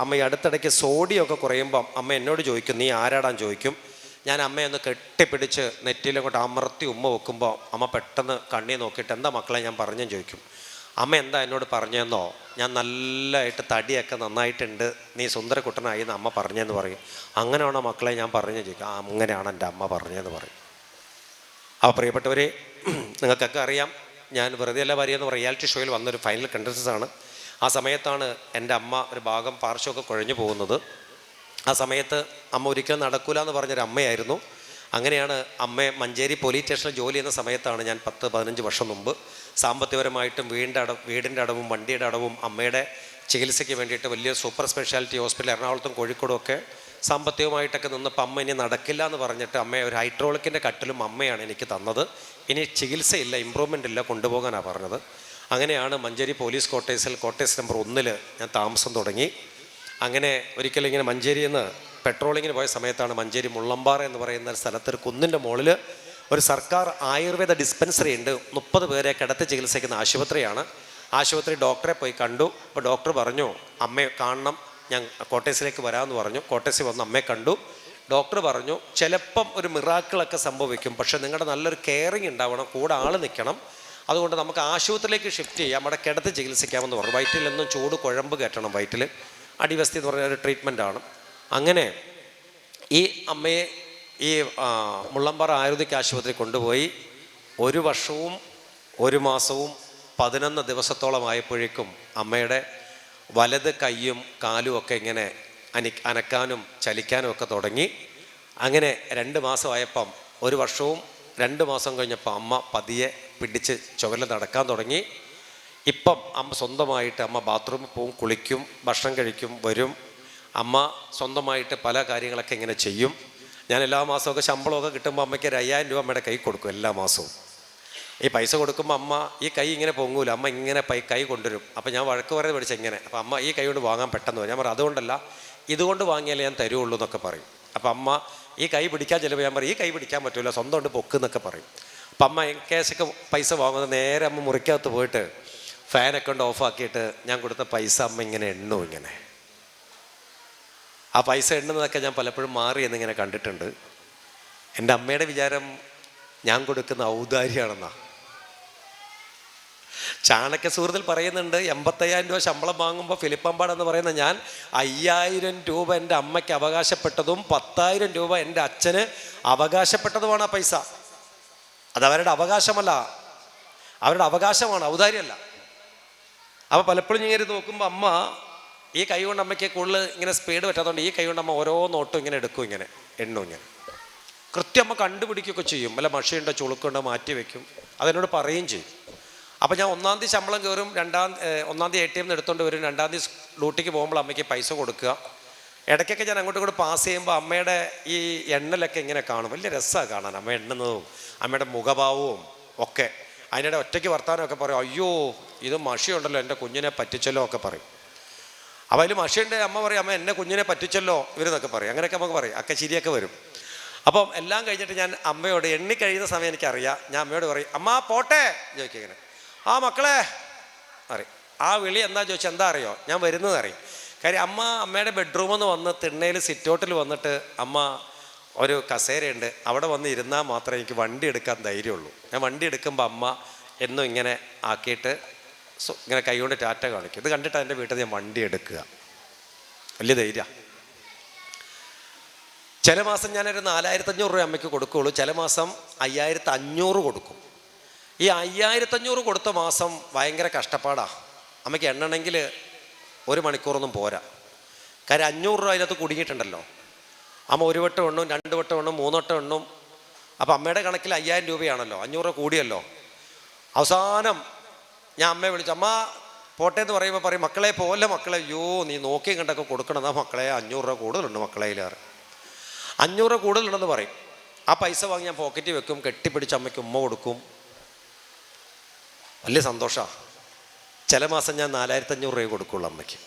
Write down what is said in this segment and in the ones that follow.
അമ്മ ഈ അടുത്തിടയ്ക്ക് സോഡിയൊക്കെ കുറയുമ്പം അമ്മ എന്നോട് ചോദിക്കും, നീ ആരാടാൻ ചോദിക്കും. ഞാൻ അമ്മയൊന്ന് കെട്ടിപ്പിടിച്ച് നെറ്റിയിലങ്ങോട്ട് അമർത്തി ഉമ്മ വെക്കുമ്പോൾ അമ്മ പെട്ടെന്ന് കണ്ണി നോക്കിയിട്ട് എന്താ മക്കളെ ഞാൻ പറഞ്ഞെന്ന് ചോദിക്കും. അമ്മ എന്താ എന്നോട് പറഞ്ഞെന്നോ, ഞാൻ നല്ലതായിട്ട് തടിയൊക്കെ നന്നായിട്ടുണ്ട്, നീ സുന്ദരക്കുട്ടനായി എന്ന് അമ്മ പറഞ്ഞെന്ന് പറയും. അങ്ങനെയാണോ മക്കളെ ഞാൻ പറഞ്ഞു ചോദിക്കും. അങ്ങനെയാണ് എൻ്റെ അമ്മ പറഞ്ഞതെന്ന് പറയും. അപ്പോൾ പ്രിയപ്പെട്ടവരെ, നിങ്ങൾക്കൊക്കെ അറിയാം, ഞാൻ വെറുതെ അല്ല വരികയെന്ന് റിയാലിറ്റി ഷോയിൽ വന്നൊരു ഫൈനൽ കണ്ടസ്റ്റൻസാണ്. ആ സമയത്താണ് എൻ്റെ അമ്മ ഒരു ഭാഗം പാർശ്വമൊക്കെ കുഴഞ്ഞു പോകുന്നത്. ആ സമയത്ത് അമ്മ ഒരിക്കലും നടക്കൂല എന്ന് പറഞ്ഞൊരു അമ്മയായിരുന്നു. അങ്ങനെയാണ് അമ്മയെ മഞ്ചേരി പോലീസ് സ്റ്റേഷനിൽ ജോലി ചെയ്യുന്ന സമയത്താണ് ഞാൻ 10-15 വർഷം മുമ്പ് സാമ്പത്തികപരമായിട്ടും വീടിൻ്റെ അടവും വണ്ടിയുടെ അടവും അമ്മയുടെ ചികിത്സയ്ക്ക് വേണ്ടിയിട്ട് വലിയ സൂപ്പർ സ്പെഷ്യാലിറ്റി ഹോസ്പിറ്റൽ എറണാകുളത്തും കോഴിക്കോടും ഒക്കെ സാമ്പത്തികമായിട്ടൊക്കെ നിന്നപ്പോൾ അമ്മ ഇനി നടക്കില്ല എന്ന് പറഞ്ഞിട്ട് അമ്മയെ ഒരു ഹൈഡ്രോളിക്കിൻ്റെ കട്ടിലും അമ്മയാണ് എനിക്ക് തന്നത്. ഇനി ചികിത്സയില്ല, ഇമ്പ്രൂവ്മെൻ്റ് ഇല്ല, കൊണ്ടുപോകാനാണ് പറഞ്ഞത്. അങ്ങനെയാണ് മഞ്ചേരി പോലീസ് ക്വാർട്ടേഴ്സ് നമ്പർ 1 ഞാൻ താമസം തുടങ്ങി. അങ്ങനെ ഒരിക്കലും ഇങ്ങനെ മഞ്ചേരിയിൽ നിന്ന് പെട്രോളിങ്ങിന് പോയ സമയത്താണ് മഞ്ചേരി മുള്ളമ്പാറ എന്ന് പറയുന്ന സ്ഥലത്ത് ഒരു കുന്നിൻ്റെ മുകളിൽ ഒരു സർക്കാർ ആയുർവേദ ഡിസ്പെൻസറി ഉണ്ട്. 30 പേരെ കിടത്തി ചികിത്സിക്കുന്ന ആശുപത്രിയാണ്. ആശുപത്രി ഡോക്ടറെ പോയി കണ്ടു. അപ്പോൾ ഡോക്ടർ പറഞ്ഞു, അമ്മയെ കാണണം, ഞാൻ കോട്ടേഴ്സിലേക്ക് വരാമെന്ന് പറഞ്ഞു. കോട്ടേഴ്സിൽ വന്ന് അമ്മയെ കണ്ടു. ഡോക്ടർ പറഞ്ഞു, ചിലപ്പം ഒരു മിറാക്കിളൊക്കെ സംഭവിക്കും, പക്ഷേ നിങ്ങളുടെ നല്ലൊരു കെയറിങ് ഉണ്ടാവണം, കൂടെ ആൾ നിൽക്കണം, അതുകൊണ്ട് നമുക്ക് ആശുപത്രിയിലേക്ക് ഷിഫ്റ്റ് ചെയ്യാം, അവിടെ കിടത്തി ചികിത്സിക്കാമെന്ന് പറഞ്ഞു. വയറ്റിൽ എന്നും ചൂട് കുഴമ്പ് കയറ്റണം, വയറ്റിൽ അടിവസ്തി എന്ന് പറഞ്ഞ ഒരു ട്രീറ്റ്മെൻറ്റാണ്. അങ്ങനെ ഈ അമ്മയെ ഈ മുള്ളമ്പാറ ആയുർവേദിക് ആശുപത്രി കൊണ്ടുപോയി 1 വർഷവും 1 മാസവും 11 ദിവസത്തോളമായപ്പോഴേക്കും അമ്മയുടെ വലത് കൈയും കാലും ഒക്കെ ഇങ്ങനെ അനക്കാനും ചലിക്കാനും ഒക്കെ തുടങ്ങി. അങ്ങനെ 2 മാസമായപ്പം 1 വർഷവും 2 മാസം കഴിഞ്ഞപ്പോൾ അമ്മ പതിയെ പിടിച്ച് ചുവരിൽ നടക്കാൻ തുടങ്ങി. ഇപ്പം അമ്മ സ്വന്തമായിട്ട് അമ്മ ബാത്റൂമിൽ പോവും, കുളിക്കും, ഭക്ഷണം കഴിക്കും, വരും. അമ്മ സ്വന്തമായിട്ട് പല കാര്യങ്ങളൊക്കെ ഇങ്ങനെ ചെയ്യും. ഞാൻ എല്ലാ മാസമൊക്കെ ശമ്പളമൊക്കെ കിട്ടുമ്പോൾ അമ്മയ്ക്ക് 1,000 രൂപ അമ്മയുടെ കൈ കൊടുക്കും എല്ലാ മാസവും. ഈ പൈസ കൊടുക്കുമ്പോൾ അമ്മ ഈ കൈ ഇങ്ങനെ പൊങ്ങൂല, അമ്മ ഇങ്ങനെ കൈ കൊണ്ടുവരും. അപ്പോൾ ഞാൻ വഴക്ക് പറയുന്നത് പഠിച്ച ഇങ്ങനെ. അപ്പോൾ അമ്മ ഈ കൈ കൊണ്ട് വാങ്ങാൻ പെട്ടെന്ന് വരും. ഞാൻ പറയും അതുകൊണ്ടല്ല, ഇതുകൊണ്ട് വാങ്ങിയാലേ ഞാൻ തരുള്ളൂ എന്നൊക്കെ പറയും. അപ്പോൾ അമ്മ ഈ കൈ പിടിക്കാൻ ചിലപ്പോൾ ഞാൻ പറയും ഈ കൈ പിടിക്കാൻ പറ്റില്ല, സ്വന്തം കൊണ്ട് പൊക്കുന്നൊക്കെ പറയും. അപ്പം അമ്മ കേസൊക്കെ പൈസ വാങ്ങുന്നത് നേരെ അമ്മ മുറിക്കകത്ത് പോയിട്ട് ഫാനൊക്കെ കൊണ്ട് ഓഫാക്കിയിട്ട് ഞാൻ കൊടുത്ത പൈസ അമ്മ ഇങ്ങനെ എണ്ണും. ഇങ്ങനെ ആ പൈസ എണ്ണുന്നതൊക്കെ ഞാൻ പലപ്പോഴും മാറി എന്നിങ്ങനെ കണ്ടിട്ടുണ്ട്. എൻ്റെ അമ്മയുടെ വിചാരം ഞാൻ കൊടുക്കുന്ന ഔദാര്യമാണെന്നാ. ചാണക്യ സുഹൃത്തിൽ പറയുന്നുണ്ട്, 85,000 രൂപ ശമ്പളം വാങ്ങുമ്പോൾ ഫിലിപ്പമ്പാടെന്ന് പറയുന്ന ഞാൻ 5,000 രൂപ എൻ്റെ അമ്മയ്ക്ക് അവകാശപ്പെട്ടതും 10,000 രൂപ എൻ്റെ അച്ഛന് അവകാശപ്പെട്ടതുമാണ് ആ പൈസ. അതവരുടെ അവകാശമല്ല, അവരുടെ അവകാശമാണ്, ഔദാര്യമല്ല. അപ്പോൾ പലപ്പോഴും ഇങ്ങനെ നോക്കുമ്പോൾ അമ്മ ഈ കൈ കൊണ്ട് അമ്മയ്ക്ക് കൂടുതൽ ഇങ്ങനെ സ്പീഡ് പറ്റാത്തതുകൊണ്ട് ഈ കൈ കൊണ്ട് അമ്മ ഓരോ നോട്ടും ഇങ്ങനെ എടുക്കും, ഇങ്ങനെ എണ്ണും. ഇങ്ങനെ കൃത്യം അമ്മ കണ്ടുപിടിക്കുകയൊക്കെ ചെയ്യും. വല്ല മഷിയുണ്ടോ ചുളുക്കുണ്ടോ മാറ്റി വെക്കും, അതെന്നോട് പറയുകയും ചെയ്യും. അപ്പോൾ ഞാൻ 1-ാം തീയതി ശമ്പളം കയറും, 1-ാം തീയതി ATM എടുത്തുകൊണ്ട് വരും, 2-ാം തീയതി ഡ്യൂട്ടിക്ക് പോകുമ്പോൾ അമ്മയ്ക്ക് പൈസ കൊടുക്കുക. ഇടയ്ക്കൊക്കെ ഞാൻ അങ്ങോട്ടും ഇങ്ങോട്ട് പാസ് ചെയ്യുമ്പോൾ അമ്മയുടെ ഈ എണ്ണലൊക്കെ ഇങ്ങനെ കാണും. വലിയ രസമാണ് കാണാൻ അമ്മ എണ്ണുന്നതും അമ്മയുടെ മുഖഭാവവും ഒക്കെ. അതിനിടെ ഒറ്റയ്ക്ക് വർത്താനമൊക്കെ പറയും, അയ്യോ ഇത് മഷിയുണ്ടല്ലോ, എൻ്റെ കുഞ്ഞിനെ പറ്റിച്ചല്ലോ ഒക്കെ പറയും. അപ്പോൾ അതിൽ മഷിയുണ്ട് അമ്മ പറയും, അമ്മ എന്നെ കുഞ്ഞിനെ പറ്റിച്ചല്ലോ ഇവരെന്നൊക്കെ പറയും. അങ്ങനെയൊക്കെ നമുക്ക് പറയും, ഒക്കെ ശരിയൊക്കെ വരും. അപ്പം എല്ലാം കഴിഞ്ഞിട്ട് ഞാൻ അമ്മയോട് എണ്ണി കഴിയുന്ന സമയം എനിക്കറിയാം, ഞാൻ അമ്മയോട് പറയും, അമ്മ പോട്ടെ ചോദിക്കുക. ഇങ്ങനെ ആ മക്കളെ അറിയും. ആ വിളി എന്താ ചോദിച്ചാൽ എന്താ അറിയോ, ഞാൻ വരുന്നത് അറിയും. കാര്യം അമ്മയുടെ ബെഡ്റൂമിൽ നിന്ന് വന്ന് തിണ്ണയിൽ സിറ്റൗട്ടിൽ വന്നിട്ട് അമ്മ ഒരു കസേരയുണ്ട്, അവിടെ വന്ന് ഇരുന്നാൽ മാത്രമേ എനിക്ക് വണ്ടി എടുക്കാൻ ധൈര്യമുള്ളൂ. ഞാൻ വണ്ടി എടുക്കുമ്പോൾ അമ്മ എന്നും ഇങ്ങനെ ആക്കിയിട്ട് ഇങ്ങനെ കൈകൊണ്ട് ടാറ്റ കാണിക്കും. ഇത് കണ്ടിട്ട് എൻ്റെ വീട്ടിൽ ഞാൻ വണ്ടി എടുക്കുക, വലിയ ധൈര്യമാണ്. ചില മാസം ഞാനൊരു 4,500 രൂപ അമ്മയ്ക്ക് കൊടുക്കുകയുള്ളൂ, ചില മാസം 5,500 കൊടുക്കും. ഈ 5,500 കൊടുത്ത മാസം ഭയങ്കര കഷ്ടപ്പാടാണ്. അമ്മയ്ക്ക് എണ്ണണമെങ്കിൽ 1 മണിക്കൂറൊന്നും പോരാ. കാര്യം 500 രൂപ അതിനകത്ത് കുടുങ്ങിയിട്ടുണ്ടല്ലോ. അമ്മ 1 വട്ടം എണ്ണും, 2 വട്ടം എണ്ണും, 3 വട്ടം എണ്ണും. അപ്പോൾ അമ്മയുടെ കണക്കിൽ 5,000 രൂപയാണല്ലോ, 500 രൂപ കൂടിയല്ലോ. അവസാനം ഞാൻ അമ്മയെ വിളിച്ചു, അമ്മ പോട്ടെ എന്ന് പറയുമ്പോൾ പറയും, മക്കളെ പോലെ മക്കളെ, അയ്യോ നീ നോക്കിയും കണ്ടൊക്കെ കൊടുക്കണമെന്നാ മക്കളെ, 500 രൂപ കൂടുതലുണ്ട് മക്കളെ, 500 രൂപ കൂടുതലുണ്ടെന്ന് പറയും. ആ പൈസ വാങ്ങി ഞാൻ പോക്കറ്റിൽ വെക്കും, കെട്ടിപ്പിടിച്ച് അമ്മയ്ക്ക് ഉമ്മ കൊടുക്കും. വലിയ സന്തോഷമാണ്. ചില മാസം ഞാൻ 4,500 രൂപ കൊടുക്കുള്ളൂ അമ്മയ്ക്ക്.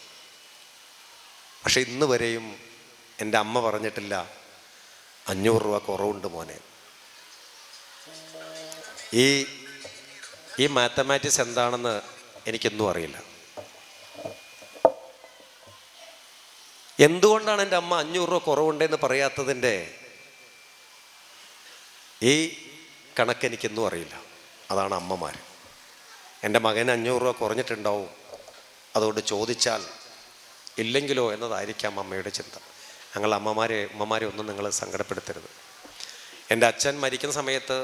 പക്ഷെ ഇന്ന് വരെയും എൻ്റെ അമ്മ പറഞ്ഞിട്ടില്ല 500 രൂപ കുറവുണ്ട് മോനെ. ഈ മാത്തമാറ്റിക്സ് എന്താണെന്ന് എനിക്കൊന്നും അറിയില്ല. എന്തുകൊണ്ടാണ് എൻ്റെ അമ്മ 500 രൂപ കുറവുണ്ടെന്ന് പറയാത്തതിൻ്റെ ഈ കണക്കെനിക്കൊന്നും അറിയില്ല. അതാണ് അമ്മമാർ. എൻ്റെ മകന് 500 രൂപ കുറഞ്ഞിട്ടുണ്ടാവും, അതുകൊണ്ട് ചോദിച്ചാൽ ഇല്ലെങ്കിലോ എന്നതായിരിക്കാം അമ്മയുടെ ചിന്ത. ഞങ്ങൾ ഉമ്മമാരെ ഒന്നും നിങ്ങൾ സങ്കടപ്പെടുത്തരുത്. എൻ്റെ അച്ഛൻ മരിക്കുന്ന സമയത്ത്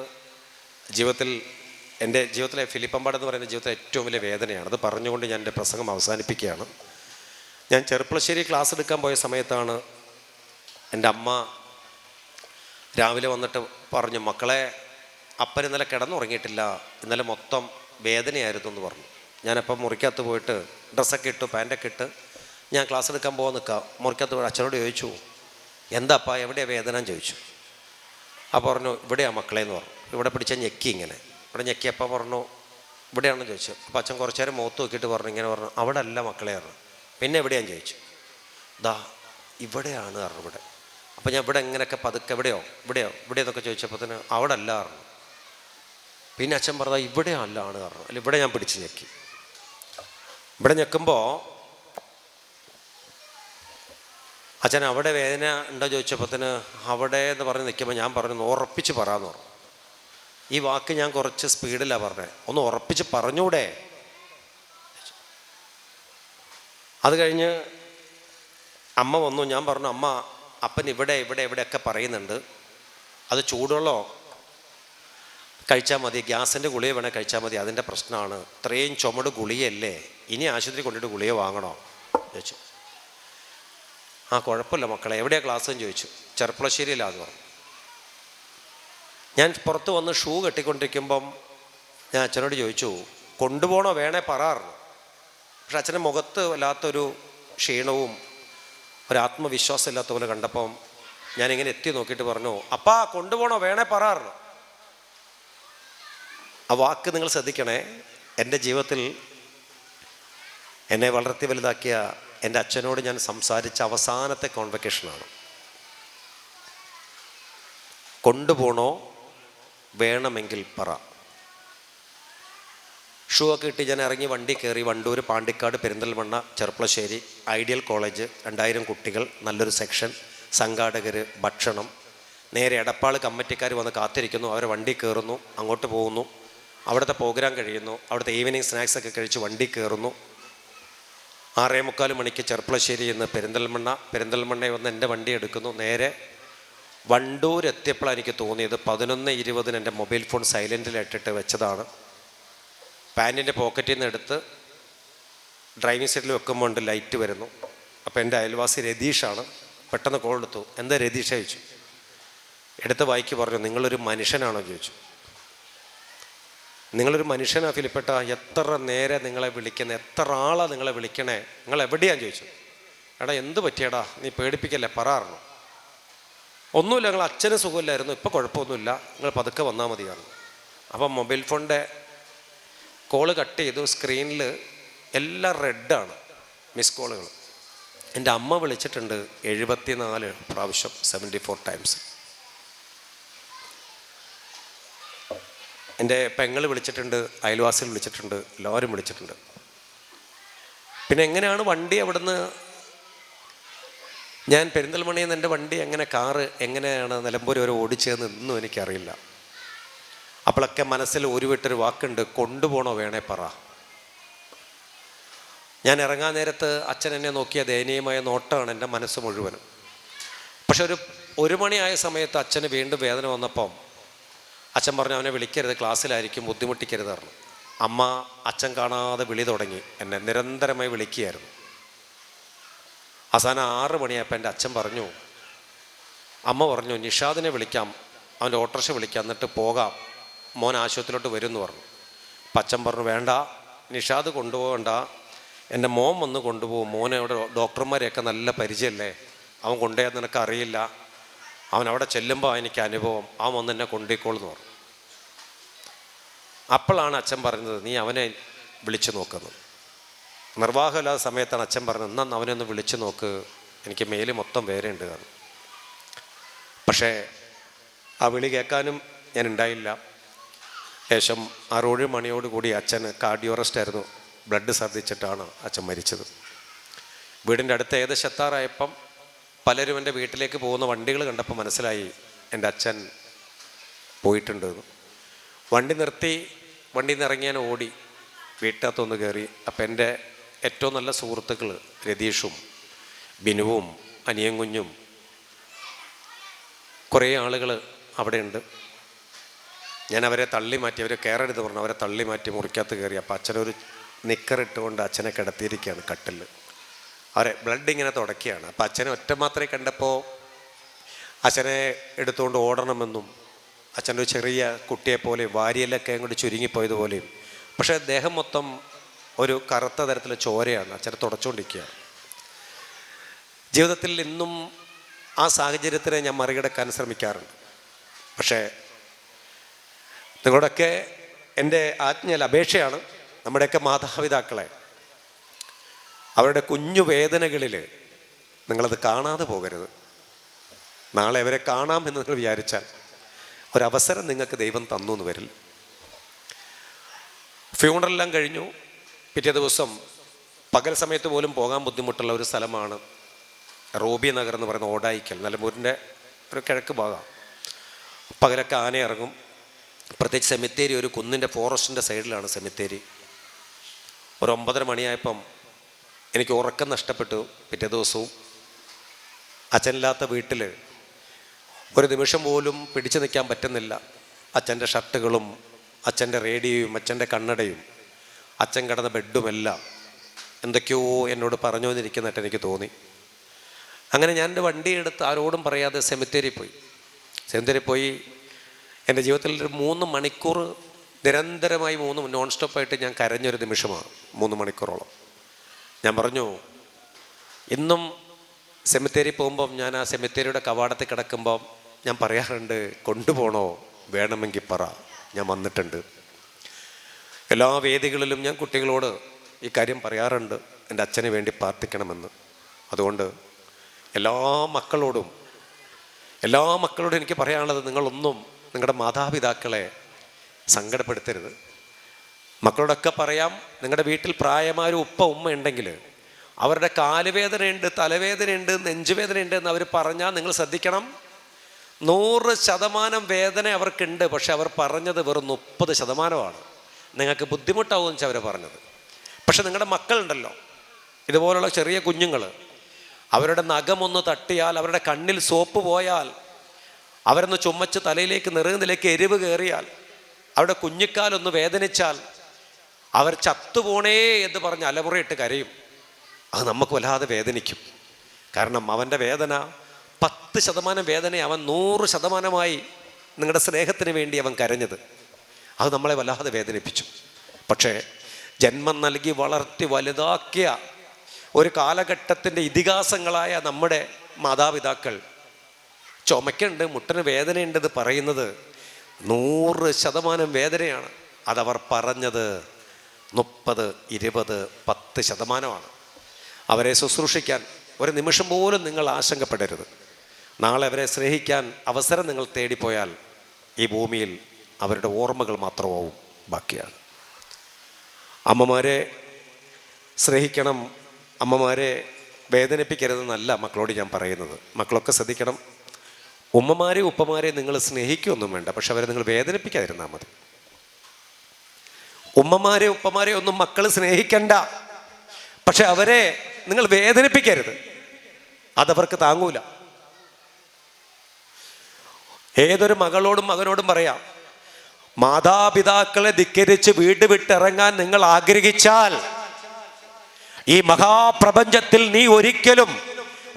എൻ്റെ ജീവിതത്തിലെ ഫിലിപ്പമ്പാട് എന്ന് പറയുന്ന ജീവിതത്തിലെ ഏറ്റവും വലിയ വേദനയാണ്. അത് പറഞ്ഞുകൊണ്ട് ഞാൻ എൻ്റെ പ്രസംഗം അവസാനിപ്പിക്കുകയാണ്. ഞാൻ ചെറുപ്പളശ്ശേരി ക്ലാസ് എടുക്കാൻ പോയ സമയത്താണ് എൻ്റെ അമ്മ രാവിലെ വന്നിട്ട് പറഞ്ഞു, മക്കളെ, അപ്പൻ ഇന്നലെ കിടന്നുറങ്ങിയിട്ടില്ല, ഇന്നലെ മൊത്തം വേദനയായിരുന്നു എന്ന് പറഞ്ഞു. ഞാനപ്പം മുറിക്കകത്ത് പോയിട്ട് ഡ്രസ്സൊക്കെ ഇട്ടു, പാൻറ്റൊക്കെ ഇട്ട് ഞാൻ ക്ലാസ് എടുക്കാൻ പോകാൻ നിൽക്കാം. മുറിക്കകത്ത് പോയി അച്ഛനോട് ചോദിച്ചു, എന്താപ്പാ എവിടെയാണ് വേദന എന്ന് ചോദിച്ചു. അപ്പോൾ പറഞ്ഞു, ഇവിടെയാണ് മക്കളെ എന്ന് പറഞ്ഞു. ഇവിടെ പിടിച്ച ഞെക്കി, ഇങ്ങനെ ഇവിടെ ഞെക്കിയപ്പോൾ പറഞ്ഞു, ഇവിടെയാണെന്ന് ചോദിച്ചു. അപ്പോൾ അച്ഛൻ കുറച്ച് നേരം മുഖത്ത് നോക്കിയിട്ട് പറഞ്ഞു, ഇങ്ങനെ പറഞ്ഞു, അവിടെ അല്ല മക്കളെ പറഞ്ഞു. പിന്നെ എവിടെയാന്ന് ചോദിച്ചു. ദാ ഇവിടെയാണ് പറഞ്ഞു, ഇവിടെ. അപ്പോൾ ഞാൻ ഇവിടെ എങ്ങനെയൊക്കെ പതുക്കെ എവിടെയോ എന്നൊക്കെ ചോദിച്ചപ്പോൾ അവിടെ അല്ല പറഞ്ഞു. പിന്നെ അച്ഛൻ പറഞ്ഞാൽ ഇവിടെ അല്ലാണ് പറഞ്ഞു. അല്ല, ഇവിടെ ഞാൻ പിടിച്ച് ഞെക്കി. ഇവിടെ ഞെക്കുമ്പോൾ അച്ഛൻ അവിടെ വേദന ഉണ്ടോ ചോദിച്ചപ്പോൾ അവിടെ എന്ന് പറഞ്ഞ് നിൽക്കുമ്പോൾ ഞാൻ പറഞ്ഞു, ഉറപ്പിച്ച് പറയാമെന്ന് പറഞ്ഞു. ഈ വാക്ക് ഞാൻ കുറച്ച് സ്പീഡിലാണ് പറഞ്ഞത്. ഒന്ന് ഉറപ്പിച്ച് പറഞ്ഞൂടെ? അത് കഴിഞ്ഞ് അമ്മ വന്നു. ഞാൻ പറഞ്ഞു, അമ്മ, അപ്പൻ ഇവിടെയൊക്കെ പറയുന്നുണ്ട്, അത് ചൂടുവെള്ളമോ കഴിച്ചാൽ മതി, ഗ്യാസിൻ്റെ ഗുളിക വേണേൽ കഴിച്ചാൽ മതി, അതിൻ്റെ പ്രശ്നമാണ്, ഇത്രയും ചുമട് ഗുളികയല്ലേ, ഇനി ആശുപത്രി കൊണ്ടിട്ട് ഗുളിക വാങ്ങണോ ചോദിച്ചു. ആ, കുഴപ്പമില്ല മക്കളെ, എവിടെയാണ് ക്ലാസ് എന്ന് ചോദിച്ചു. ചെറുപ്പളശ്ശേരിയിലാന്ന് പറഞ്ഞു. ഞാൻ പുറത്ത് വന്ന് ഷൂ കെട്ടിക്കൊണ്ടിരിക്കുമ്പം ഞാൻ അച്ഛനോട് ചോദിച്ചു, കൊണ്ടുപോകണോ വേണേ പറയാറുണ്ട്. പക്ഷെ അച്ഛൻ്റെ മുഖത്ത് വല്ലാത്തൊരു ക്ഷീണവും ഒരാത്മവിശ്വാസം ഇല്ലാത്ത പോലെ കണ്ടപ്പം ഞാനിങ്ങനെ എത്തി നോക്കിയിട്ട് പറഞ്ഞു, അപ്പാ കൊണ്ടുപോകണോ വേണേ പറയാറുണ്ട്. ആ വാക്ക് നിങ്ങൾ ശ്രദ്ധിക്കണേ. എൻ്റെ ജീവിതത്തിൽ എന്നെ വളർത്തി വലുതാക്കിയ എൻ്റെ അച്ഛനോട് ഞാൻ സംസാരിച്ച അവസാനത്തെ കോൺവെക്കേഷനാണ്. കൊണ്ടുപോകണോ വേണമെങ്കിൽ പറ. ഷൂ ഒക്കെ ഇട്ട് ഞാൻ ഇറങ്ങി വണ്ടി കയറി. വണ്ടൂർ, പാണ്ടിക്കാട്, പെരിന്തൽമണ്ണ, ചെറുപ്പളശ്ശേരി, ഐഡിയൽ കോളേജ്, 2000 കുട്ടികൾ, നല്ലൊരു സെക്ഷൻ, സംഘാടകർ, ഭക്ഷണം. നേരെ എടപ്പാൾ കമ്മിറ്റിക്കാർ വന്ന് കാത്തിരിക്കുന്നു. അവരെ വണ്ടി കയറുന്നു, അങ്ങോട്ട് പോകുന്നു. അവിടുത്തെ പ്രോഗ്രാം കഴിയുന്നു. അവിടുത്തെ ഈവനിങ് സ്നാക്സൊക്കെ കഴിച്ച് വണ്ടി കയറുന്നു. 6:45 മണിക്ക് ചെറുപ്പളശ്ശേരി എന്ന് പെരിന്തൽമണ്ണയിൽ വന്ന് എൻ്റെ വണ്ടി എടുക്കുന്നു. നേരെ വണ്ടൂർ എത്തിയപ്പോഴാണ് എനിക്ക് തോന്നിയത് 11:20 എൻ്റെ മൊബൈൽ ഫോൺ സൈലൻറ്റിലിട്ടിട്ട് വെച്ചതാണ്. പാൻറ്റിൻ്റെ പോക്കറ്റിൽ നിന്ന് എടുത്ത് ഡ്രൈവിംഗ് സീറ്റിൽ വെക്കുമ്പോൾ ഉണ്ട് ലൈറ്റ് വരുന്നു. അപ്പോൾ എൻ്റെ അയൽവാസി രതീഷാണ്. പെട്ടെന്ന് കോൾ എടുത്തു. എന്താ രതീഷ ചോദിച്ചു. എടുത്ത് വായിക്ക് പറഞ്ഞു, നിങ്ങളൊരു മനുഷ്യനാണോ ചോദിച്ചു. നിങ്ങളൊരു മനുഷ്യനാ ഫിലിപ്പേട്ട, എത്ര നേരെ നിങ്ങളെ വിളിക്കുന്നത്, എത്ര ആളാണ് നിങ്ങളെ വിളിക്കണേ, നിങ്ങൾ എവിടെയാന്ന് ചോദിച്ചു. എടാ എന്ത് പറ്റിയടാ, നീ പേടിപ്പിക്കല്ലേ, പറയാറുണ്ട്. ഒന്നുമില്ല, ഞങ്ങൾ അച്ഛന് സുഖമില്ലായിരുന്നു, ഇപ്പോൾ കുഴപ്പമൊന്നുമില്ല, നിങ്ങൾ പതുക്കെ വന്നാൽ മതിയാണ്. അപ്പം മൊബൈൽ ഫോണിൻ്റെ കോള് കട്ട് ചെയ്തു. സ്ക്രീനിൽ എല്ലാം റെഡാണ്, മിസ് കോളുകൾ. എൻ്റെ അമ്മ വിളിച്ചിട്ടുണ്ട് 74 പ്രാവശ്യം, 74 ടൈംസ്. എൻ്റെ പെങ്ങൾ വിളിച്ചിട്ടുണ്ട്, അയൽവാസികൾ വിളിച്ചിട്ടുണ്ട്, എല്ലാവരും വിളിച്ചിട്ടുണ്ട്. പിന്നെ എങ്ങനെയാണ് വണ്ടി അവിടുന്ന്, ഞാൻ പെരിന്തൽമണ്ണയിൽ നിന്ന് എൻ്റെ വണ്ടി കാറ് എങ്ങനെയാണ് നിലമ്പൂർ വരെ ഓടിച്ചതെന്ന് ഇന്നും എനിക്കറിയില്ല. അപ്പോഴൊക്കെ മനസ്സിൽ ഒരു വാക്കുണ്ട്, കൊണ്ടുപോകണോ വേണേ പറ. ഞാൻ ഇറങ്ങാൻ നേരത്ത് അച്ഛൻ എന്നെ നോക്കിയ ദയനീയമായ നോട്ടമാണ് എൻ്റെ മനസ്സ് മുഴുവനും. പക്ഷെ 1 മണിയായ സമയത്ത് അച്ഛന് വീണ്ടും വേദന വന്നപ്പം അച്ഛൻ പറഞ്ഞു, അവനെ വിളിക്കരുത്, ക്ലാസ്സിലായിരിക്കും, ബുദ്ധിമുട്ടിക്കരുത് പറഞ്ഞു. അമ്മ അച്ഛൻ കാണാതെ വിളി തുടങ്ങി, എന്നെ നിരന്തരമായി വിളിക്കുകയായിരുന്നു. അവസാനം 6 മണിയായപ്പോൾ എൻ്റെ അച്ഛൻ പറഞ്ഞു, അമ്മ പറഞ്ഞു, നിഷാദിനെ വിളിക്കാം, അവൻ്റെ ഓട്ടോറിക്ഷ വിളിക്കാം, എന്നിട്ട് പോകാം, മോൻ ആശുപത്രിയിലോട്ട് വരും എന്ന് പറഞ്ഞു. അപ്പം അച്ഛൻ പറഞ്ഞു, വേണ്ട, നിഷാദ് കൊണ്ടുപോകണ്ട, എൻ്റെ മോൻ വന്ന് കൊണ്ടുപോകും, മോനെ അവിടെ ഡോക്ടർമാരെയൊക്കെ നല്ല പരിചയമല്ലേ, അവൻ കൊണ്ടുപോയാൽ നിനക്ക് അറിയില്ല, അവൻ അവിടെ ചെല്ലുമ്പോൾ എനിക്ക് അനുഭവം, അവൻ വന്ന് എന്നെ കൊണ്ടുപോയിക്കോളെന്ന് പറഞ്ഞു. അപ്പോഴാണ് അച്ഛൻ പറഞ്ഞത്, നീ അവനെ വിളിച്ചു നോക്കുന്നത്. നിർവാഹമില്ലാത്ത സമയത്താണ് അച്ഛൻ പറഞ്ഞത്, എന്നാൽ അവനെ ഒന്ന് വിളിച്ചു നോക്ക്, എനിക്ക് മേല് മൊത്തം വേദനയുണ്ട് കാരണം. പക്ഷേ ആ വിളി കേൾക്കാനും ഞാൻ ഉണ്ടായില്ല. ശേഷം 6 മണിയോടുകൂടി അച്ഛന് കാർഡിയോ അറസ്റ്റ് ആയിരുന്നു, ബ്ലഡ് ഛർദ്ദിച്ചിട്ടാണ് അച്ഛൻ മരിച്ചത്. വീടിൻ്റെ അടുത്ത് ഏകദേശം എത്താറായപ്പം പലരും എൻ്റെ വീട്ടിലേക്ക് പോകുന്ന വണ്ടികൾ കണ്ടപ്പോൾ മനസ്സിലായി എൻ്റെ അച്ഛൻ പോയിട്ടുണ്ട്. വണ്ടി നിർത്തി, വണ്ടിയിൽ നിന്ന് ഇറങ്ങി ഞാൻ ഓടി വീട്ടിനകത്തൊന്ന് കയറി. അപ്പം എൻ്റെ ഏറ്റവും നല്ല സുഹൃത്തുക്കൾ രതീഷും ബിനുവും അനിയൻ കുഞ്ഞും കുറേ ആളുകൾ അവിടെ ഉണ്ട്. ഞാൻ അവരെ തള്ളി മാറ്റി, അവർ കയറരുത് പറഞ്ഞു, അവരെ തള്ളി മാറ്റി മുറിക്കകത്ത് കയറി. അപ്പോൾ അച്ഛനൊരു നിക്കറിട്ടുകൊണ്ട് അച്ഛനെ കിടത്തിയിരിക്കുകയാണ് കട്ടിൽ. അവരെ ബ്ലഡ് ഇങ്ങനെ തുടക്കുകയാണ്. അപ്പോൾ അച്ഛനെ ഒറ്റ മാത്രമേ കണ്ടപ്പോൾ അച്ഛനെ എടുത്തുകൊണ്ട് ഓടണമെന്നും അച്ഛൻ്റെ ഒരു ചെറിയ കുട്ടിയെപ്പോലെയും വാരിയെല്ലൊക്കെ അങ്ങോട്ട് ചുരുങ്ങിപ്പോയതുപോലെയും, പക്ഷേ ദേഹം മൊത്തം ഒരു കറുത്ത തരത്തിലെ ചോരയാണ്. അച്ഛനെ തുടച്ചുകൊണ്ടിരിക്കുകയാണ്. ജീവിതത്തിൽ ഇന്നും ആ സാഹചര്യത്തിനെ ഞാൻ മറികടക്കാൻ ശ്രമിക്കാറുണ്ട്. പക്ഷേ നിങ്ങളുടെയൊക്കെ എൻ്റെ ആജ്ഞയിൽ അപേക്ഷയാണ്, നമ്മുടെയൊക്കെ മാതാപിതാക്കളെ അവരുടെ കുഞ്ഞു വേദനകളിൽ നിങ്ങളത് കാണാതെ പോകരുത്. നാളെ അവരെ കാണാം എന്ന് നിങ്ങൾ വിചാരിച്ചാൽ ഒരവസരം നിങ്ങൾക്ക് ദൈവം തന്നു എന്ന് വരില്ല. ഫ്യൂണറെല്ലാം കഴിഞ്ഞു. പിറ്റേ ദിവസം പകൽ സമയത്ത് പോലും പോകാൻ ബുദ്ധിമുട്ടുള്ള ഒരു സ്ഥലമാണ് റോബി നഗർ എന്ന് പറയുന്ന ഓടായിക്കൽ, നിലമ്പൂരിൻ്റെ ഒരു കിഴക്ക് ഭാഗം. പകലൊക്കെ ആന ഇറങ്ങും. പ്രത്യേകിച്ച് സെമിത്തേരി ഒരു കുന്നിൻ്റെ ഫോറസ്റ്റിൻ്റെ സൈഡിലാണ് സെമിത്തേരി. ഒരു 9:30 മണിയായപ്പം എനിക്ക് ഉറക്കം നഷ്ടപ്പെട്ടു. പിറ്റേ ദിവസവും അച്ഛനില്ലാത്ത വീട്ടിൽ ഒരു നിമിഷം പോലും പിടിച്ചു നിൽക്കാൻ പറ്റുന്നില്ല. അച്ഛൻ്റെ ഷർട്ടുകളും അച്ഛൻ്റെ റേഡിയോയും അച്ഛൻ്റെ കണ്ണടയും അച്ഛൻ കിടന്ന ബെഡുമെല്ലാം എന്തൊക്കെയോ എന്നോട് പറഞ്ഞു വന്നിരിക്കുന്നതായിട്ട് എനിക്ക് തോന്നി. അങ്ങനെ ഞാൻ എൻ്റെ വണ്ടി എടുത്ത് ആരോടും പറയാതെ സെമിത്തേരി പോയി. എൻ്റെ ജീവിതത്തിൽ ഒരു 3 മണിക്കൂർ നിരന്തരമായി 3 നോൺ സ്റ്റോപ്പായിട്ട് ഞാൻ കരഞ്ഞൊരു നിമിഷമാണ്. 3 മണിക്കൂറോളം ഞാൻ പറഞ്ഞു, ഇന്നും സെമിത്തേരി പോകുമ്പം ഞാൻ ആ സെമിത്തേരിയുടെ കവാടത്തിൽ കിടക്കുമ്പം ഞാൻ പറയാറുണ്ട്, കൊണ്ടുപോകണോ, വേണമെങ്കിൽ പറ, ഞാൻ വന്നിട്ടുണ്ട്. എല്ലാ വേദികളിലും ഞാൻ കുട്ടികളോട് ഈ കാര്യം പറയാറുണ്ട്, എൻ്റെ അച്ഛന് വേണ്ടി പ്രാർത്ഥിക്കണമെന്ന്. അതുകൊണ്ട് എല്ലാ മക്കളോടും എനിക്ക് പറയാനുള്ളത്, നിങ്ങളൊന്നും നിങ്ങളുടെ മാതാപിതാക്കളെ സങ്കടപ്പെടുത്തരുത്. മക്കളോടൊക്കെ പറയാം, നിങ്ങളുടെ വീട്ടിൽ പ്രായമായ ഉപ്പ ഉമ്മ ഉണ്ടെങ്കിൽ അവരുടെ കാലുവേദനയുണ്ട്, തലവേദനയുണ്ട്, നെഞ്ചുവേദനയുണ്ട് എന്ന് അവർ പറഞ്ഞാൽ നിങ്ങൾ ശ്രദ്ധിക്കണം. 100% വേദന അവർക്കുണ്ട്. പക്ഷെ അവർ പറഞ്ഞത് വെറും 30%. നിങ്ങൾക്ക് ബുദ്ധിമുട്ടാവും വെച്ചാൽ അവർ പറഞ്ഞത്. പക്ഷെ നിങ്ങളുടെ മക്കളുണ്ടല്ലോ, ഇതുപോലുള്ള ചെറിയ കുഞ്ഞുങ്ങൾ, അവരുടെ നഖമൊന്ന് തട്ടിയാൽ, അവരുടെ കണ്ണിൽ സോപ്പ് പോയാൽ, അവരൊന്ന് ചുമച്ച് തലയിലേക്ക് നെറുകയിലേക്ക് എരിവ് കയറിയാൽ, അവരുടെ കുഞ്ഞിക്കാലൊന്ന് വേദനിച്ചാൽ, അവർ ചത്തുപോണേ എന്ന് പറഞ്ഞ് അലമുറയിട്ട് കരയും. അത് നമുക്ക് വല്ലാതെ വേദനിക്കും. കാരണം അവൻ്റെ വേദന 10% വേദന അവൻ 100%മായി നിങ്ങളുടെ സ്നേഹത്തിന് വേണ്ടി അവൻ കരഞ്ഞത്. അത് നമ്മളെ വല്ലാതെ വേദനിപ്പിച്ചു. പക്ഷേ ജന്മം നൽകി വളർത്തി വലുതാക്കിയ ഒരു കാലഘട്ടത്തിൻ്റെ ഇതിഹാസങ്ങളായ നമ്മുടെ മാതാപിതാക്കൾ ചുമക്കുണ്ട്, മുട്ടന് വേദനയുണ്ടെന്ന് പറയുന്നത് 100% വേദനയാണ്. അതവർ പറഞ്ഞത് 30, 20, 10%. അവരെ ശുശ്രൂഷിക്കാൻ ഒരു നിമിഷം പോലും നിങ്ങൾ ആശങ്കപ്പെടരുത്. നാളെ അവരെ സ്നേഹിക്കാൻ അവസരം നിങ്ങൾ തേടിപ്പോയാൽ ഈ ഭൂമിയിൽ അവരുടെ ഓർമ്മകൾ മാത്രമാവും ബാക്കിയാണ്. അമ്മമാരെ സ്നേഹിക്കണം, അമ്മമാരെ വേദനിപ്പിക്കരുതെന്നല്ല മക്കളോട് ഞാൻ പറയുന്നത്. മക്കളൊക്കെ ശ്രദ്ധിക്കണം. ഉമ്മമാരെ ഉപ്പമാരെ നിങ്ങൾ സ്നേഹിക്കുകയൊന്നും വേണ്ട, പക്ഷെ അവരെ നിങ്ങൾ വേദനിപ്പിക്കാതിരുന്നാൽ മതി. ഉമ്മമാരെ ഉപ്പമാരെ ഒന്നും മക്കൾ സ്നേഹിക്കണ്ട, പക്ഷെ അവരെ നിങ്ങൾ വേദനിപ്പിക്കരുത്. അതവർക്ക് താങ്ങൂല. ഏതൊരു മകളോടും മകനോടും പറയാം, മാതാപിതാക്കളെ ധിക്കരിച്ച് വീട് വിട്ടിറങ്ങാൻ നിങ്ങൾ ആഗ്രഹിച്ചാൽ ഈ മഹാപ്രപഞ്ചത്തിൽ നീ ഒരിക്കലും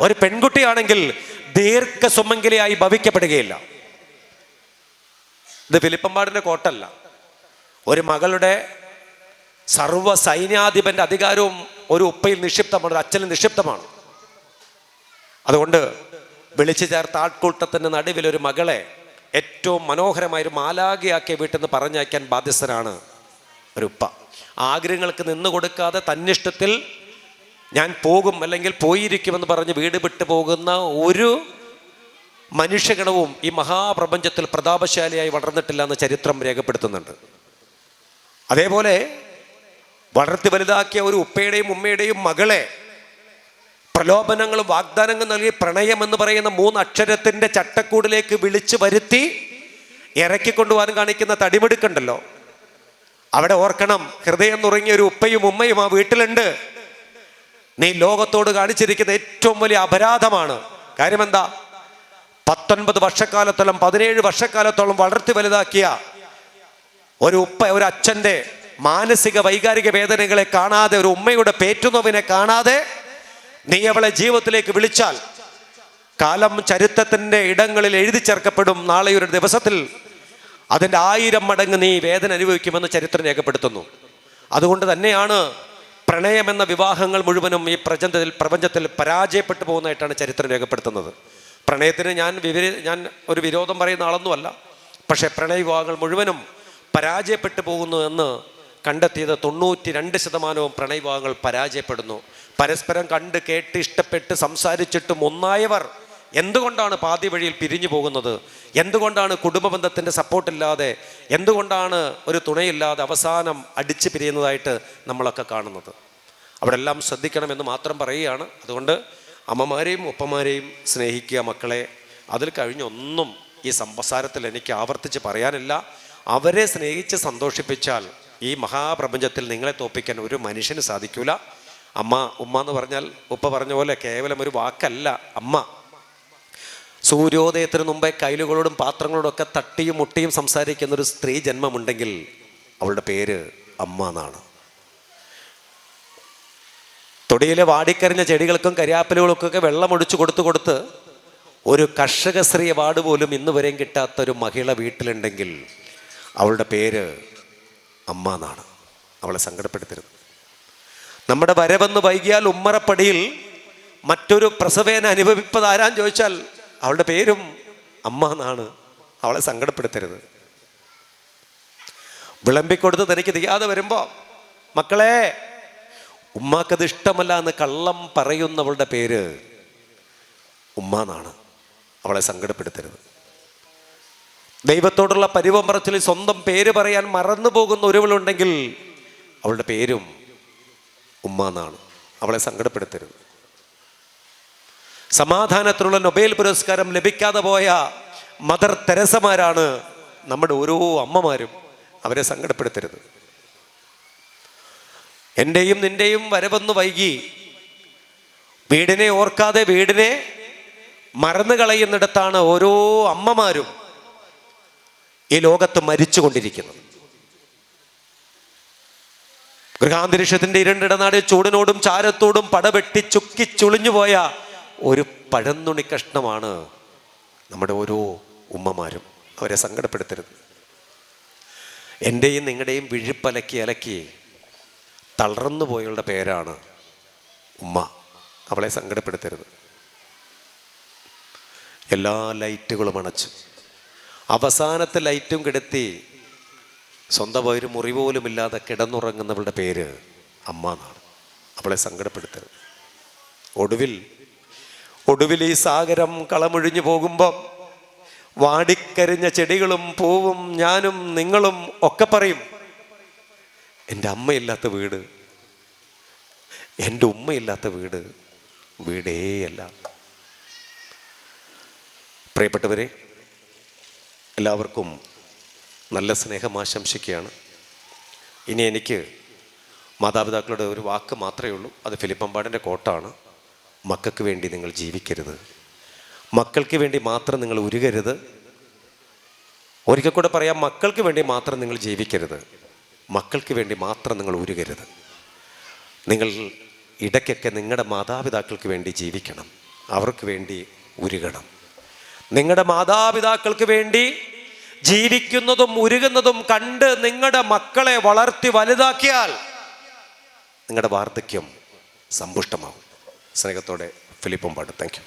ഒരു പെൺകുട്ടിയാണെങ്കിൽ ദീർഘസുമംഗലിയായി ഭവിക്കപ്പെടുകയില്ല. ഇത് ഫിലിപ്പമ്പാടിൻ്റെ കോട്ടല്ല. ഒരു മകളുടെ സർവ്വ സൈന്യാധിപന്റെ അധികാരവും ഒരു ഉപ്പയിൽ നിക്ഷിപ്തമാണ്, ഒരു അച്ഛനിൽ നിക്ഷിപ്തമാണ്. അതുകൊണ്ട് വിളിച്ചു ചേർത്ത ആൾക്കൂട്ടത്തിൻ്റെ നടുവിൽ ഒരു മകളെ ഏറ്റവും മനോഹരമായൊരു മാലാഖയാക്കിയ വീട്ടിൽ നിന്ന് പറഞ്ഞയക്കാൻ ബാധ്യസ്ഥനാണ് ഒരു ഉപ്പ. ആഗ്രഹങ്ങൾക്ക് നിന്ന് കൊടുക്കാതെ തന്നിഷ്ടത്തിൽ ഞാൻ പോകും അല്ലെങ്കിൽ പോയിരിക്കുമെന്ന് പറഞ്ഞ് വീട് വിട്ടു പോകുന്ന ഒരു മനുഷ്യഗണവും ഈ മഹാപ്രപഞ്ചത്തിൽ പ്രതാപശാലിയായി വളർന്നിട്ടില്ല എന്ന് ചരിത്രം രേഖപ്പെടുത്തുന്നുണ്ട്. അതേപോലെ വളർത്തി വലുതാക്കിയ ഒരു ഉപ്പയുടെയും ഉമ്മയുടെയും മകളെ പ്രലോഭനങ്ങളും വാഗ്ദാനങ്ങൾ നൽകി പ്രണയം എന്ന് പറയുന്ന 3 അക്ഷരത്തിൻ്റെ ചട്ടക്കൂടിലേക്ക് വിളിച്ചു വരുത്തി ഇറക്കിക്കൊണ്ടുപോകാൻ കാണിക്കുന്ന തടിമിടുക്കുണ്ടല്ലോ, അവിടെ ഓർക്കണം, ഹൃദയം നുറങ്ങിയ ഒരു ഉപ്പയും ഉമ്മയും ആ വീട്ടിലുണ്ട്. നീ ലോകത്തോട് കാണിച്ചിരിക്കുന്ന ഏറ്റവും വലിയ അപരാധമാണ്. കാര്യം എന്താ? 19 വർഷക്കാലത്തോളം 17 വർഷക്കാലത്തോളം വളർത്തി വലുതാക്കിയ ഒരു ഉപ്പ, ഒരു അച്ഛൻ്റെ മാനസിക വൈകാരിക വേദനകളെ കാണാതെ, ഒരു ഉമ്മയുടെ പേറ്റുന്നവിനെ കാണാതെ നീ അവളെ ജീവിതത്തിലേക്ക് വിളിച്ചാൽ കാലം ചരിത്രത്തിൻ്റെ ഇടങ്ങളിൽ എഴുതി ചേർക്കപ്പെടും. നാളെ ഒരു ദിവസത്തിൽ അതിൻ്റെ 1000 മടങ്ങ് നീ വേദന അനുഭവിക്കുമെന്ന് ചരിത്രം രേഖപ്പെടുത്തുന്നു. അതുകൊണ്ട് തന്നെയാണ് പ്രണയമെന്ന വിവാഹങ്ങൾ മുഴുവനും ഈ പ്രപഞ്ചത്തിൽ പരാജയപ്പെട്ടു പോകുന്നതായിട്ടാണ് ചരിത്രം രേഖപ്പെടുത്തുന്നത്. പ്രണയത്തിന് ഞാൻ ഒരു വിരോധം പറയുന്ന ആളൊന്നുമല്ല. പക്ഷേ പ്രണയ വിവാഹങ്ങൾ മുഴുവനും പരാജയപ്പെട്ടു പോകുന്നു എന്ന് കണ്ടെത്തിയത് 92% പ്രണയ വിവാഹങ്ങൾ പരാജയപ്പെടുന്നു. പരസ്പരം കണ്ട് കേട്ട് ഇഷ്ടപ്പെട്ട് സംസാരിച്ചിട്ടും ഒന്നായവർ എന്തുകൊണ്ടാണ് പാതി വഴിയിൽ പിരിഞ്ഞു പോകുന്നത്? എന്തുകൊണ്ടാണ് കുടുംബ ബന്ധത്തിൻ്റെ സപ്പോർട്ടില്ലാതെ, എന്തുകൊണ്ടാണ് ഒരു തുണയില്ലാതെ അവസാനം അടിച്ചു പിരിയുന്നതായിട്ട് നമ്മളൊക്കെ കാണുന്നത്? അവിടെ എല്ലാം ശ്രദ്ധിക്കണമെന്ന് മാത്രം പറയുകയാണ്. അതുകൊണ്ട് അമ്മമാരെയും ഉപ്പമാരെയും സ്നേഹിക്കുക മക്കളെ. അതിൽ കഴിഞ്ഞൊന്നും ഈ സംസാരത്തിൽ എനിക്ക് ആവർത്തിച്ച് പറയാനില്ല. അവരെ സ്നേഹിച്ച് സന്തോഷിപ്പിച്ചാൽ ഈ മഹാപ്രപഞ്ചത്തിൽ നിങ്ങളെ തോൽപ്പിക്കാൻ ഒരു മനുഷ്യന് സാധിക്കില്ല. അമ്മ, ഉമ്മ എന്ന് പറഞ്ഞാൽ ഉപ്പ പറഞ്ഞ പോലെ കേവലം ഒരു വാക്കല്ല. അമ്മ സൂര്യോദയത്തിന് മുമ്പേ കൈലുകളോടും പാത്രങ്ങളോടും ഒക്കെ തട്ടിയും മുട്ടിയും സംസാരിക്കുന്ന ഒരു സ്ത്രീ ജന്മമുണ്ടെങ്കിൽ അവളുടെ പേര് അമ്മ എന്നാണ്. തൊടിയിലെ വാടിക്കരിഞ്ഞ ചെടികൾക്കും കരിയാപ്പിലുകൾക്കൊക്കെ വെള്ളമൊഴിച്ചു കൊടുത്ത് ഒരു കർഷക സ്ത്രീ അവാർഡ് പോലും ഇന്ന് വരെയും കിട്ടാത്തൊരു മഹിള വീട്ടിലുണ്ടെങ്കിൽ അവളുടെ പേര് അമ്മ എന്നാണ്. അവളെ സങ്കടപ്പെടുത്തരുത്. നമ്മുടെ വരവെന്ന് വൈകിയാൽ ഉമ്മറപ്പടിയിൽ മറ്റൊരു പ്രസവേന അനുഭവിപ്പത് ആരാന്ന് ചോദിച്ചാൽ അവളുടെ പേരും അമ്മ എന്നാണ്. അവളെ സങ്കടപ്പെടുത്തരുത്. വിളമ്പിക്കൊടുത്ത് തനിക്ക് തിരിയാതെ വരുമ്പോൾ മക്കളെ, ഉമ്മാക്കത് ഇഷ്ടമല്ല എന്ന് കള്ളം പറയുന്നവളുടെ പേര് ഉമ്മ എന്നാണ്. അവളെ സങ്കടപ്പെടുത്തരുത്. ദൈവത്തോടുള്ള പരിവം പറച്ചിൽ സ്വന്തം പേര് പറയാൻ മറന്നു പോകുന്ന ഒരുവളുണ്ടെങ്കിൽ അവളുടെ പേരും ഉമ്മ എന്നാണ്. അവളെ സങ്കടപ്പെടുത്തരുത്. സമാധാനത്തിനുള്ള നൊബേൽ പുരസ്കാരം ലഭിക്കാതെ പോയ മദർ തെരേസമാരാണ് നമ്മുടെ ഓരോ അമ്മമാരും. അവരെ സങ്കടപ്പെടുത്തരുത്. എൻ്റെയും നിൻ്റെയും വരവെന്ന് വൈകി വീടിനെ ഓർക്കാതെ വീടിനെ മറന്നു കളയുന്നിടത്താണ് ഓരോ അമ്മമാരും ഈ ലോകത്ത് മരിച്ചു കൊണ്ടിരിക്കുന്നത്. ഗൃഹാന്തരീക്ഷത്തിൻ്റെ ഇരുണ്ടിടനാട് ചൂടിനോടും ചാരത്തോടും പടവെട്ടി ചുക്കി ചുളിഞ്ഞു പോയ ഒരു പഴന്തുണി കഷ്ണമാണ് നമ്മുടെ ഓരോ ഉമ്മമാരും. അവരെ സങ്കടപ്പെടുത്തരുത്. എൻ്റെയും നിങ്ങളുടെയും വിഴിപ്പലക്കി അലക്കി തളർന്നു പോയവളുടെ പേരാണ് ഉമ്മ. അവളെ സങ്കടപ്പെടുത്തരുത്. എല്ലാ ലൈറ്റുകളും അണച്ചു അവസാനത്തെ ലൈറ്റും കെടുത്തി സ്വന്തം ഒരു മുറി പോലും ഇല്ലാതെ കിടന്നുറങ്ങുന്നവളുടെ പേര് അമ്മ എന്നാണ്. അവളെ സങ്കടപ്പെടുത്തരുത്. ഒടുവിൽ ഈ സാഗരം കളമൊഴിഞ്ഞു പോകുമ്പം വാടിക്കരിഞ്ഞ ചെടികളും പൂവും ഞാനും നിങ്ങളും ഒക്കെ പറയും, എൻ്റെ അമ്മയില്ലാത്ത വീട്, എൻ്റെ ഉമ്മയില്ലാത്ത വീട് വീടേയല്ല. പ്രിയപ്പെട്ടവരെ, എല്ലാവർക്കും നല്ല സ്നേഹം ആശംസിക്കുകയാണ്. ഇനി എനിക്ക് മാതാപിതാക്കളുടെ ഒരു വാക്ക് മാത്രമേ ഉള്ളൂ. അത് ഫിലിപ്പമ്പാടിൻ്റെ കോട്ടാണ്. മക്കൾക്ക് വേണ്ടി നിങ്ങൾ ജീവിക്കരുത്. മക്കൾക്ക് വേണ്ടി മാത്രം നിങ്ങൾ ഉരുകരുത്. ഒരിക്കൽ കൂടെ പറയാം, മക്കൾക്ക് വേണ്ടി മാത്രം നിങ്ങൾ ജീവിക്കരുത്. മക്കൾക്ക് വേണ്ടി മാത്രം നിങ്ങൾ ഉരുകരുത്. നിങ്ങൾ ഇടയ്ക്കൊക്കെ നിങ്ങളുടെ മാതാപിതാക്കൾക്ക് വേണ്ടി ജീവിക്കണം. അവർക്ക് വേണ്ടി ഉരുകണം. നിങ്ങളുടെ മാതാപിതാക്കൾക്ക് വേണ്ടി ജീവിക്കുന്നതും ഉരുകുന്നതും കണ്ട് നിങ്ങളുടെ മക്കളെ വളർത്തി വലുതാക്കിയാൽ നിങ്ങളുടെ വാർദ്ധക്യം സമ്പുഷ്ടമാവും. സ്നേഹത്തോടെ ഫിലിപ്പമ്പാട്. Thank you.